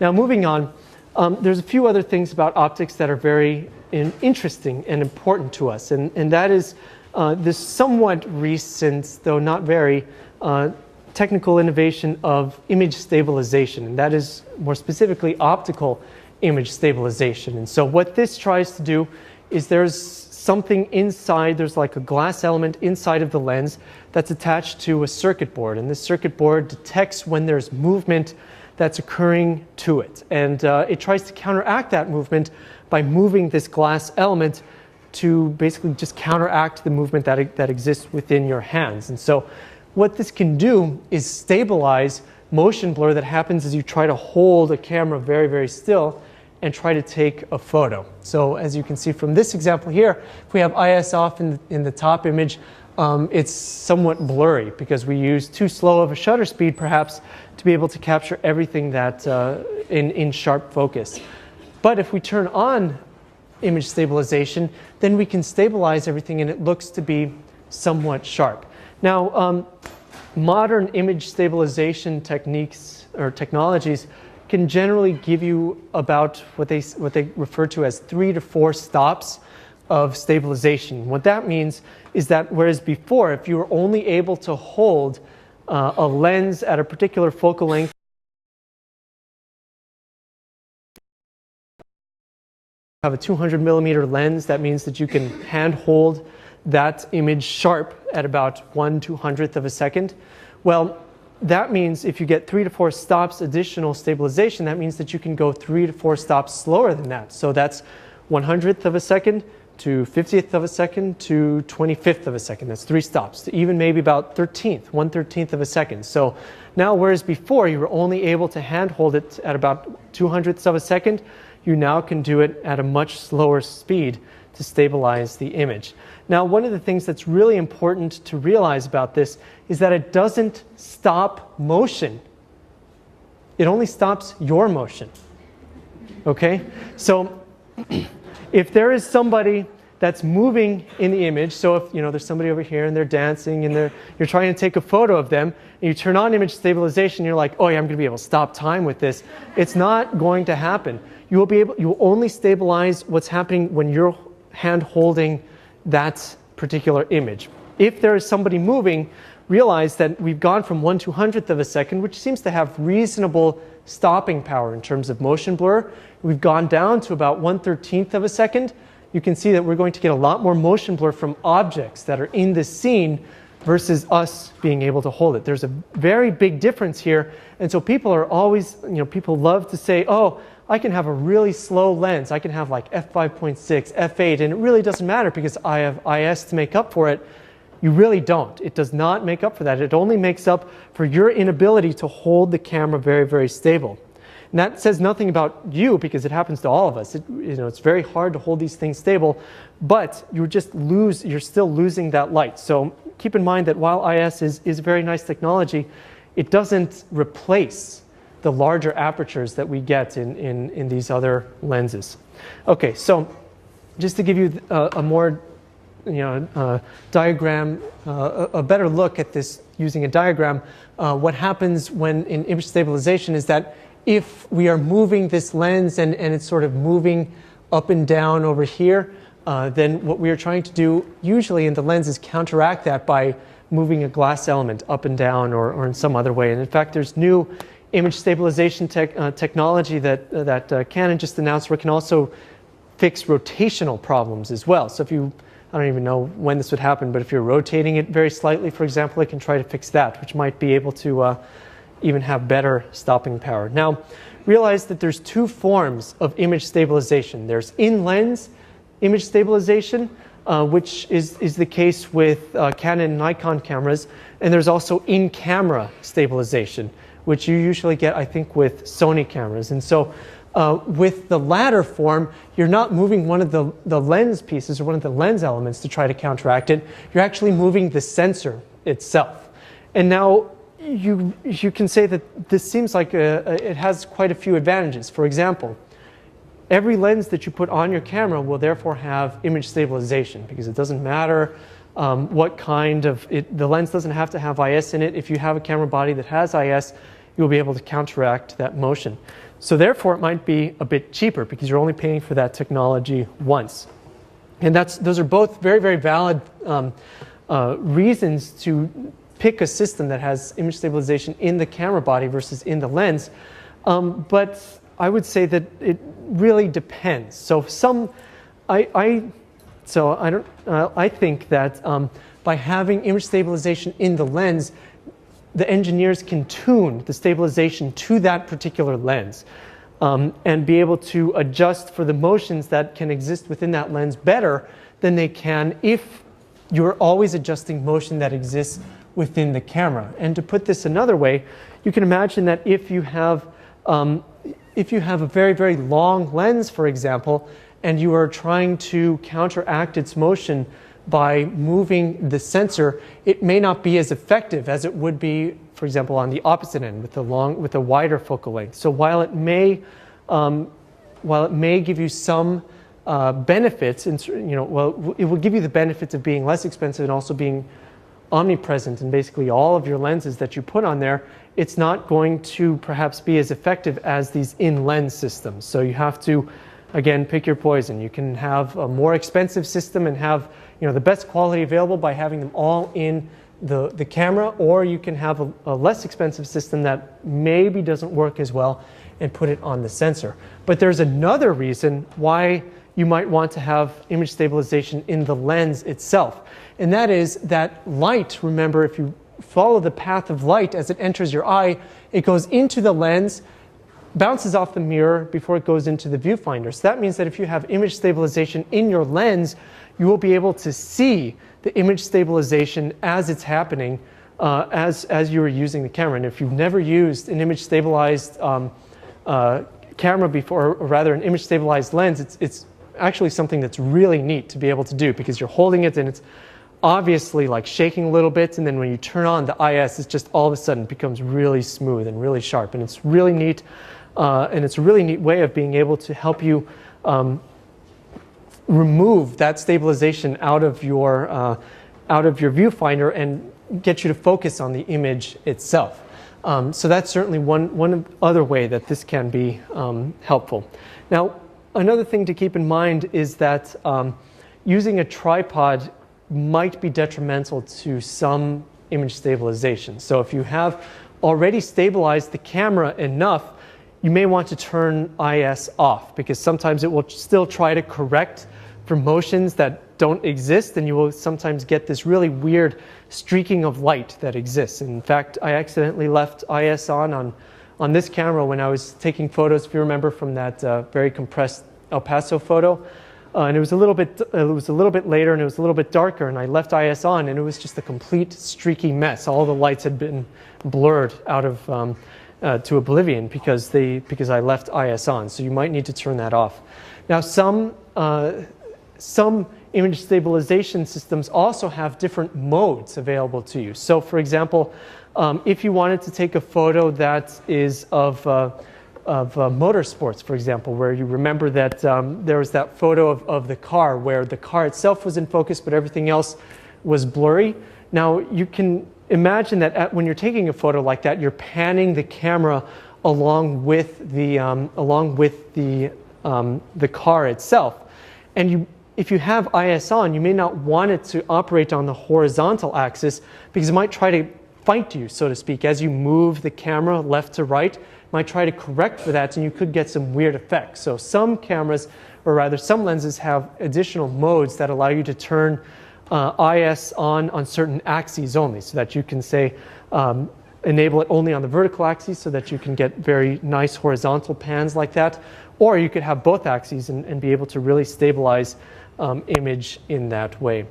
Now moving on, there's a few other things about optics that are very interesting and important to us, and that is this somewhat recent, though not very, technical innovation of image stabilization, and that is more specifically optical image stabilization. And so what this tries to do is there's something inside, there's like a glass element inside of the lens that's attached to a circuit board, and this circuit board detects when there's movement that's occurring to it, and it tries to counteract that movement by moving this glass element to basically just counteract the movement that exists within your hands. And so what this can do is stabilize motion blur that happens as you try to hold a camera very, very still and try to take a photo. So as you can see from this example here, if we have IS off in the top image, it's somewhat blurry because we use too slow of a shutter speed perhaps to be able to capture everything that in sharp focus. But if we turn on image stabilization, then we can stabilize everything and it looks to be somewhat sharp. Now, modern image stabilization techniques or technologies can generally give you about what they refer to as 3 to 4 stops of stabilization. What that means is that whereas before, if you were only able to hold a lens at a particular focal length, have a 200 millimeter lens, that means that you can hand hold that image sharp at about 1/200th of a second. Well, that means if you get 3 to 4 stops additional stabilization, that means that you can go 3 to 4 stops slower than that. So that's 100th of a second to 50th of a second to 25th of a second. That's 3 stops to even maybe about 1/13th of a second. So now, whereas before you were only able to hand hold it at about 200ths of a second, you now can do it at a much slower speed to stabilize the image. Now, one of the things that's really important to realize about this is that it doesn't stop motion. It only stops your motion. Okay? So if there is somebody that's moving in the image, so if there's somebody over here and they're dancing and you're trying to take a photo of them, and you turn on image stabilization, you're like, oh yeah, I'm going to be able to stop time with this. It's not going to happen. You will only stabilize what's happening when you're hand holding that particular image. If there is somebody moving, realize that we've gone from 1/200th of a second, which seems to have reasonable stopping power in terms of motion blur. We've gone down to about 1/13th of a second. You can see that we're going to get a lot more motion blur from objects that are in the scene versus us being able to hold it. There's a very big difference here, and so people are always, people love to say, oh, I can have a really slow lens. I can have like f5.6, f8, and it really doesn't matter because I have IS to make up for it. You really don't. It does not make up for that. It only makes up for your inability to hold the camera very, very stable. And that says nothing about you because it happens to all of us. It's very hard to hold these things stable, but you're still losing that light. So keep in mind that while IS is a very nice technology, it doesn't replace the larger apertures that we get in these other lenses. Okay, so just to give you a more diagram, a better look at this using a diagram, what happens when in image stabilization is that if we are moving this lens and it's sort of moving up and down over here, then what we are trying to do usually in the lens is counteract that by moving a glass element up and down or in some other way. And in fact, there's new image stabilization technology that Canon just announced where it can also fix rotational problems as well. So if I don't even know when this would happen, but if you're rotating it very slightly, for example, it can try to fix that, which might be able to even have better stopping power. Now, realize that there's 2 forms of image stabilization. There's in-lens image stabilization, which is the case with Canon and Nikon cameras, and there's also in-camera stabilization, which you usually get, I think, with Sony cameras. And so with the latter form, you're not moving one of the lens pieces or one of the lens elements to try to counteract it. You're actually moving the sensor itself. And now you can say that this seems like it has quite a few advantages. For example, every lens that you put on your camera will therefore have image stabilization because it doesn't matter what kind of the lens doesn't have to have IS in it. If you have a camera body that has IS, you'll be able to counteract that motion. So therefore, it might be a bit cheaper because you're only paying for that technology once. And those are both very, very valid reasons to pick a system that has image stabilization in the camera body versus in the lens. But I would say that it really depends. So I think that by having image stabilization in the lens, the engineers can tune the stabilization to that particular lens and be able to adjust for the motions that can exist within that lens better than they can if you're always adjusting motion that exists within the camera. And to put this another way, you can imagine that if you have a very, very long lens, for example, and you are trying to counteract its motion by moving the sensor, it may not be as effective as it would be, for example, on the opposite end with a wider focal length. So while it may give you some benefits, it will give you the benefits of being less expensive and also being omnipresent in basically all of your lenses that you put on there. It's not going to perhaps be as effective as these in-lens systems. So you have to, again, pick your poison. You can have a more expensive system and have the best quality available by having them all in the camera, or you can have a less expensive system that maybe doesn't work as well and put it on the sensor. But there's another reason why you might want to have image stabilization in the lens itself. And that is that light, remember, if you follow the path of light as it enters your eye, it goes into the lens, bounces off the mirror before it goes into the viewfinder. So that means that if you have image stabilization in your lens, you will be able to see the image stabilization as it's happening as you are using the camera. And if you've never used an image stabilized camera before, or rather an image stabilized lens, it's actually something that's really neat to be able to do, because you're holding it and it's obviously like shaking a little bit, and then when you turn on the IS, it's just all of a sudden becomes really smooth and really sharp, and it's really neat, and it's a really neat way of being able to help you remove that stabilization out of your viewfinder and get you to focus on the image itself. So that's certainly one other way that this can be helpful. Now, another thing to keep in mind is that using a tripod might be detrimental to some image stabilization. So if you have already stabilized the camera enough, you may want to turn IS off, because sometimes it will still try to correct for motions that don't exist, and you will sometimes get this really weird streaking of light that exists. In fact, I accidentally left IS on this camera when I was taking photos, if you remember, from that very compressed El Paso photo. And it was a little bit later, and it was a little bit darker, and I left IS on, and it was just a complete streaky mess. All the lights had been blurred out of to oblivion because I left IS on. So you might need to turn that off. Now, some image stabilization systems also have different modes available to you. So, for example, if you wanted to take a photo that is of motorsports, for example, where you remember that there was that photo of the car where the car itself was in focus but everything else was blurry. Now, you can imagine that when you're taking a photo like that, you're panning the camera along with the car itself. And if you have IS on, you may not want it to operate on the horizontal axis, because it might try to fight you, so to speak, as you move the camera left to right. Might try to correct for that, and you could get some weird effects. So some cameras, or rather some lenses, have additional modes that allow you to turn IS on certain axes only, so that you can say enable it only on the vertical axis so that you can get very nice horizontal pans like that, or you could have both axes and be able to really stabilize image in that way.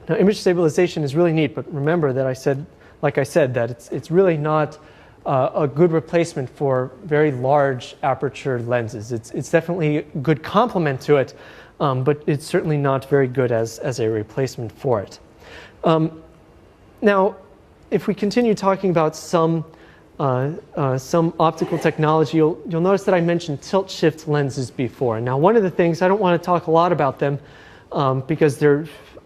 Now, image stabilization is really neat, but remember that like I said, that it's really not a good replacement for very large aperture lenses. It's definitely a good complement to it, but it's certainly not very good as a replacement for it. Now, if we continue talking about some optical technology, you'll notice that I mentioned tilt-shift lenses before. Now, one of the things, I don't want to talk a lot about them because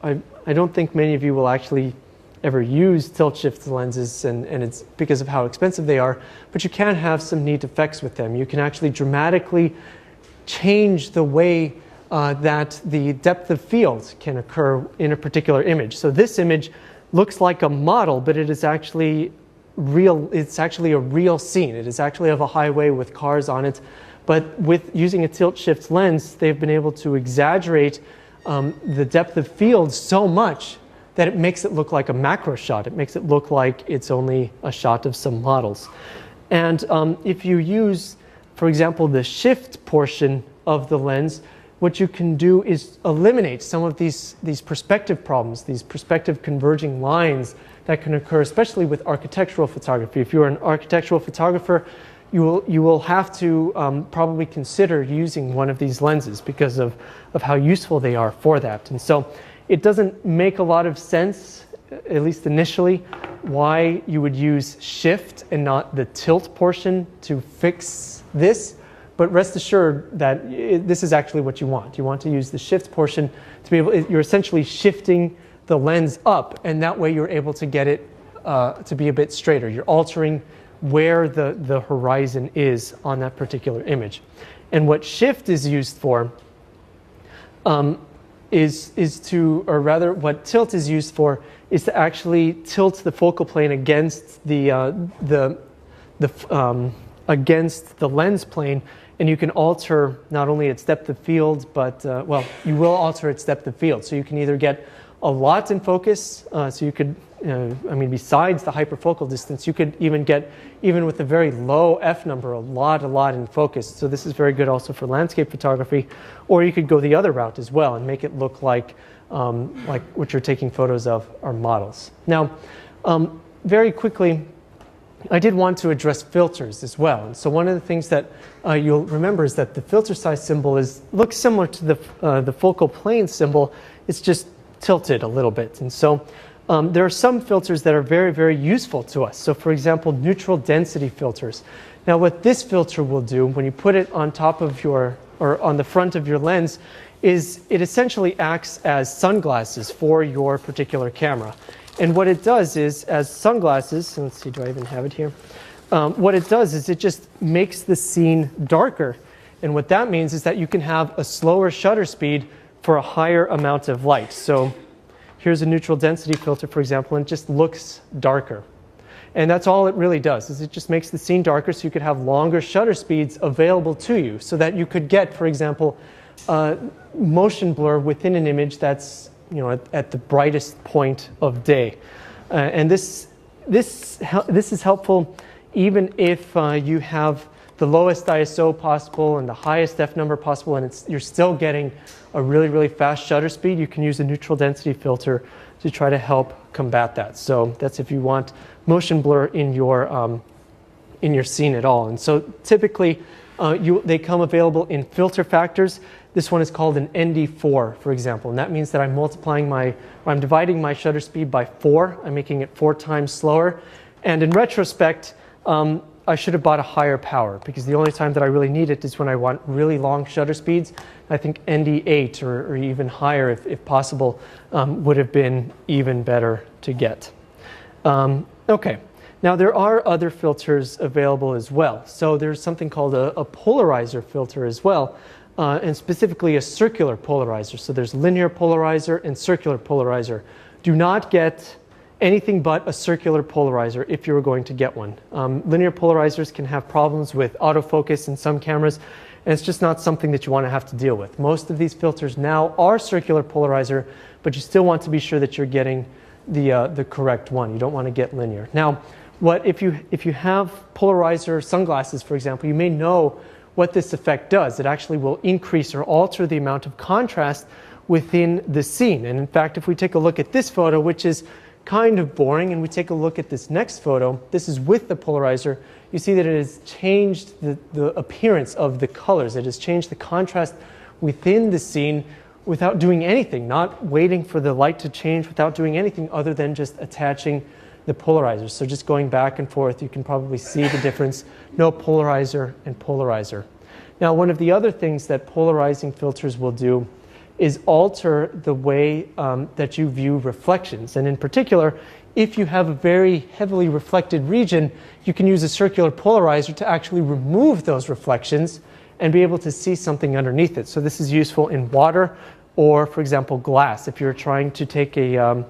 I don't think many of you will actually ever used tilt shift lenses, and it's because of how expensive they are, but you can have some neat effects with them. You can actually dramatically change the way that the depth of field can occur in a particular image. So this image looks like a model, but it is actually real. It's actually a real scene. It is actually of a highway with cars on it. But with using a tilt shift lens, they've been able to exaggerate the depth of field so much that it makes it look like a macro shot. It makes it look like it's only a shot of some models. And if you use, for example, the shift portion of the lens, what you can do is eliminate some of these perspective problems, these perspective converging lines that can occur, especially with architectural photography. If you're an architectural photographer, you will have to probably consider using one of these lenses because of how useful they are for that. And so it doesn't make a lot of sense, at least initially, why you would use shift and not the tilt portion to fix this. But rest assured that this is actually what you want. You want to use the shift portion to be able, you're essentially shifting the lens up, and that way you're able to get it to be a bit straighter. You're altering where the horizon is on that particular image. And what shift is used for is to, or rather what tilt is used for, is to actually tilt the focal plane against against the lens plane, and you can alter not only its depth of field, but well, you will alter its depth of field. So you can either get a lot in focus, so you could, I mean, besides the hyperfocal distance, you could even get, even with a very low f number, a lot in focus. So this is very good also for landscape photography. Or you could go the other route as well and make it look like what you're taking photos of are models. Now, very quickly, I did want to address filters as well. And so one of the things that you'll remember is that the filter size symbol looks similar to the focal plane symbol. It's just tilted a little bit. And so there are some filters that are very useful to us. So for example, neutral density filters. Now what this filter will do when you put it on top of your, or on the front of your lens, is it essentially acts as sunglasses for your particular camera. And what it does is, as sunglasses, let's see, do I even have it here? What it does is it just makes the scene darker. And what that means is that you can have a slower shutter speed for a higher amount of light. So here's a neutral density filter, for example, and it just looks darker. And that's all it really does, is it just makes the scene darker so you could have longer shutter speeds available to you so that you could get, for example, motion blur within an image that's, you know, at the brightest point of day. And this is helpful even if you have the lowest ISO possible and the highest f number possible, and you're still getting a really fast shutter speed. You can use a neutral density filter to try to help combat that. So that's if you want motion blur in your scene at all. And so typically they come available in filter factors. This one is called an ND4, for example, and that means that I'm dividing my shutter speed by 4. I'm making it 4 times slower. And in retrospect, I should have bought a higher power, because the only time that I really need it is when I want really long shutter speeds. I think ND8 or even higher, if possible, would have been even better to get. Okay, now there are other filters available as well. So there's something called a polarizer filter as well. And specifically a circular polarizer. So there's linear polarizer and circular polarizer. Do not get anything but a circular polarizer if you were going to get one. Linear polarizers can have problems with autofocus in some cameras, and it's just not something that you want to have to deal with. Most of these filters now are circular polarizer, but you still want to be sure that you're getting the correct one. You don't want to get linear. Now, if you have polarizer sunglasses, for example, you may know what this effect does. It actually will increase or alter the amount of contrast within the scene. And in fact, if we take a look at this photo, which is kind of boring, and we take a look at this next photo, this is with the polarizer, you see that it has changed the appearance of the colors. It has changed the contrast within the scene without doing anything, not waiting for the light to change, without doing anything other than just attaching the polarizer. So just going back and forth, you can probably see the difference. No polarizer and polarizer. Now, one of the other things that polarizing filters will do is alter the way that you view reflections. And in particular, if you have a very heavily reflected region, you can use a circular polarizer to actually remove those reflections and be able to see something underneath it. So this is useful in water or, for example, glass. If you're trying to take a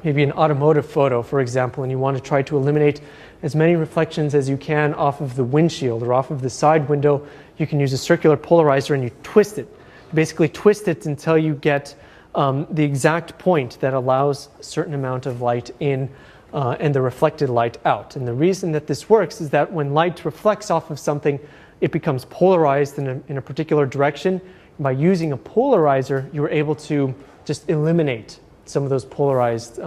maybe an automotive photo, for example, and you want to try to eliminate as many reflections as you can off of the windshield or off of the side window, you can use a circular polarizer and you twist it. You basically twist it until you get the exact point that allows a certain amount of light in and the reflected light out. And the reason that this works is that when light reflects off of something, it becomes polarized in a particular direction. By using a polarizer, you're able to just eliminate some of those polarized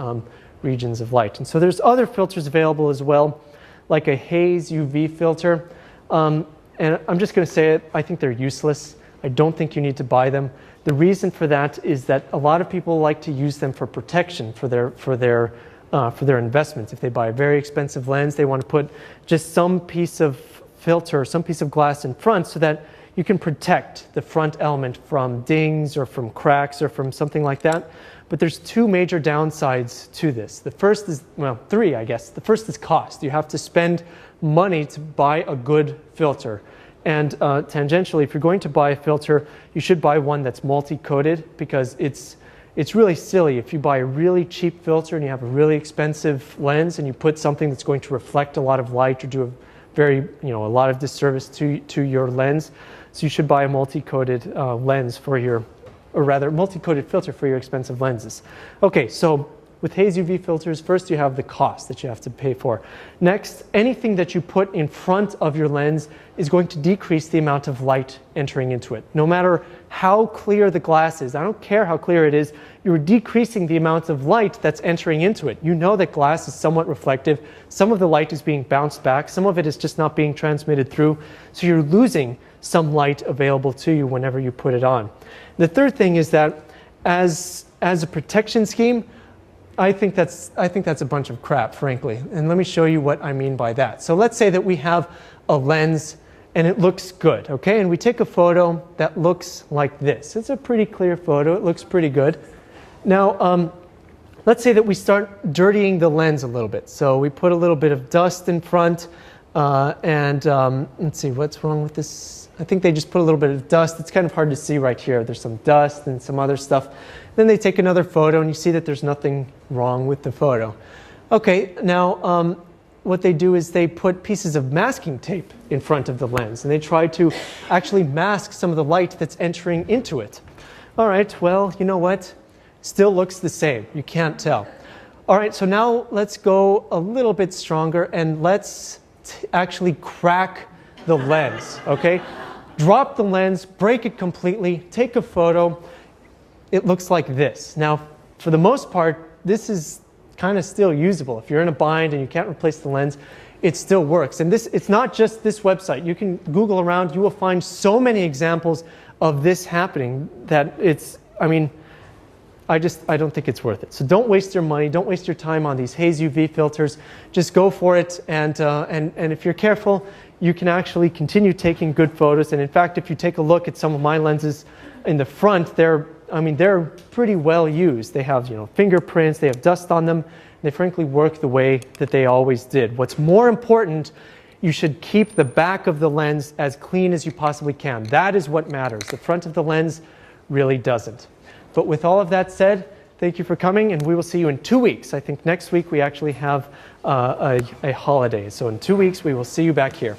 regions of light. And so there's other filters available as well, like a haze UV filter. And I'm just going to say it, I think they're useless. I don't think you need to buy them. The reason for that is that a lot of people like to use them for protection for their investments. If they buy a very expensive lens, they want to put just some piece of filter, some piece of glass in front so that you can protect the front element from dings or from cracks or from something like that. But there's two major downsides to this. The first is, well, three, I guess. The first is cost. You have to spend money to buy a good filter. And tangentially, if you're going to buy a filter, you should buy one that's multi-coated, because it's really silly if you buy a really cheap filter and you have a really expensive lens and you put something that's going to reflect a lot of light or do a lot of disservice to your lens. So you should buy a multi-coated lens for your, or rather multi-coated filter for your expensive lenses. Okay, so with haze UV filters, first you have the cost that you have to pay for. Next, anything that you put in front of your lens is going to decrease the amount of light entering into it. No matter how clear the glass is, I don't care how clear it is, you're decreasing the amount of light that's entering into it. You know that glass is somewhat reflective. Some of the light is being bounced back. Some of it is just not being transmitted through. So you're losing some light available to you whenever you put it on. The third thing is that as a protection scheme, I think that's a bunch of crap, frankly. And let me show you what I mean by that. So let's say that we have a lens and it looks good, okay? And we take a photo that looks like this. It's a pretty clear photo. It looks pretty good. Now, let's say that we start dirtying the lens a little bit. So we put a little bit of dust in front and let's see, what's wrong with this? I think they just put a little bit of dust. It's kind of hard to see right here. There's some dust and some other stuff. Then they take another photo and you see that there's nothing wrong with the photo. Okay, now what they do is they put pieces of masking tape in front of the lens and they try to actually mask some of the light that's entering into it. All right, well, you know what? Still looks the same. You can't tell. All right, so now let's go a little bit stronger and let's actually crack the lens, okay? Drop the lens, break it completely, take a photo. It looks like this. Now, for the most part, this is kind of still usable. If you're in a bind and you can't replace the lens, it still works. And it's not just this website. You can Google around. You will find so many examples of this happening that I don't think it's worth it. So don't waste your money. Don't waste your time on these haze UV filters. Just go for it. And if you're careful, you can actually continue taking good photos. And in fact, if you take a look at some of my lenses in the front, they're pretty well used. They have, fingerprints, they have dust on them. They frankly work the way that they always did. What's more important, you should keep the back of the lens as clean as you possibly can. That is what matters. The front of the lens really doesn't. But with all of that said, thank you for coming, and we will see you in 2 weeks. I think next week we actually have a holiday. So in 2 weeks, we will see you back here.